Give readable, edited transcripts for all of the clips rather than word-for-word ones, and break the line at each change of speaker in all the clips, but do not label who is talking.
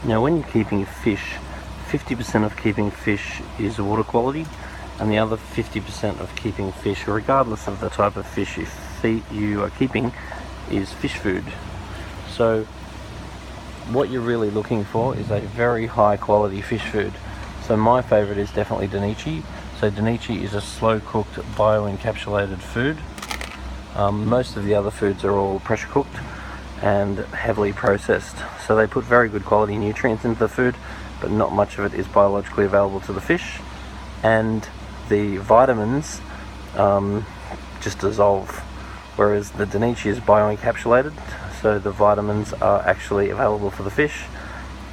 Now when you're keeping fish, 50% of keeping fish is water quality, and the other 50% of keeping fish, regardless of the type of fish you are keeping, is fish food. So what you're really looking for is a very high quality fish food. So my favourite is definitely Danichi. So Danichi is a slow cooked bio-encapsulated food. Most of the other foods are all pressure cooked and heavily processed. So they put very good quality nutrients into the food, but not much of it is biologically available to the fish. And the vitamins just dissolve. Whereas the Danichi is bio-encapsulated, so the vitamins are actually available for the fish.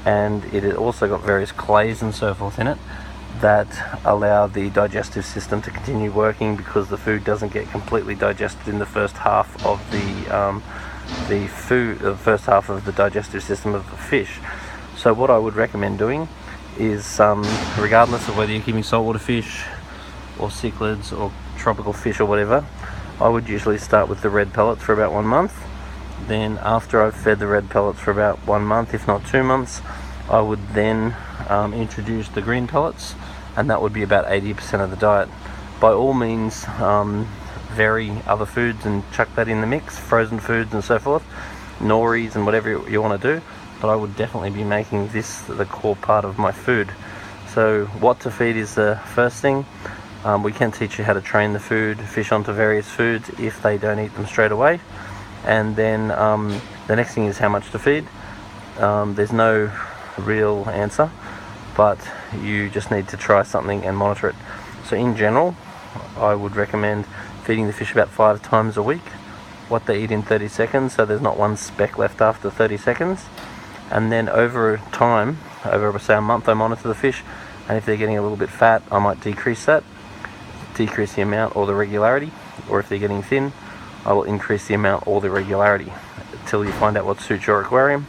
And it has also got various clays and so forth in it that allow the digestive system to continue working, because the food doesn't get completely digested in the first half of the first half of the digestive system of the fish. So what I would recommend doing is, regardless of whether you're keeping saltwater fish or cichlids or tropical fish or whatever, I would usually start with the red pellets for about 1 month. Then after I've fed the red pellets for about 1 month, if not 2 months, I would then introduce the green pellets, and that would be about 80% of the diet. By all means, vary other foods and chuck that in the mix, frozen foods and so forth, noris and whatever you want to do, but I would definitely be making this the core part of my food. So what to feed is the first thing. We can teach you how to train the fish onto various foods if they don't eat them straight away. And then the next thing is how much to feed. There's no real answer, but you just need to try something and monitor it. So in general, I would recommend feeding the fish about 5 times a week, what they eat in 30 seconds, so there's not one speck left after 30 seconds. And then over time, over say a month, I monitor the fish, and if they're getting a little bit fat, I might decrease the amount or the regularity, or if they're getting thin, I will increase the amount or the regularity until you find out what suits your aquarium.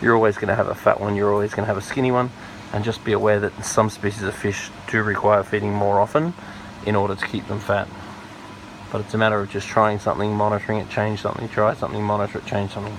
You're always going to have a fat one, you're always going to have a skinny one, and just be aware that some species of fish do require feeding more often in order to keep them fat. But it's a matter of just trying something, monitoring it, change something, try something, monitor it, change something.